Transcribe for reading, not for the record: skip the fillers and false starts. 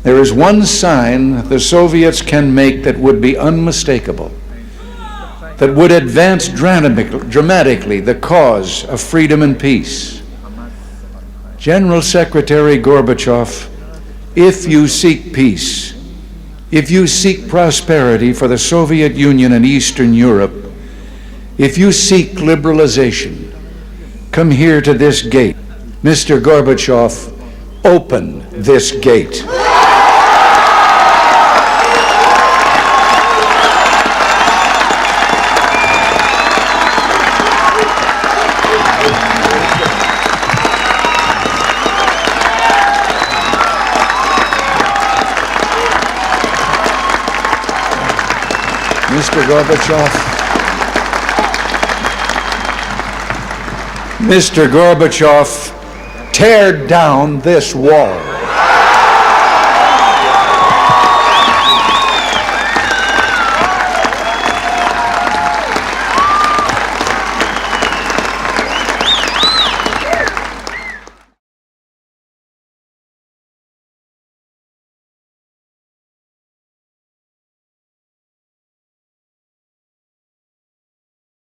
There is one sign the Soviets can make that would be unmistakable, that would advance dramatically the cause of freedom and peace. General Secretary Gorbachev, if you seek peace, if you seek prosperity for the Soviet Union and Eastern Europe, if you seek liberalization, come here to this gate. Mr. Gorbachev, open this gate. Mr. Gorbachev, tear down this wall.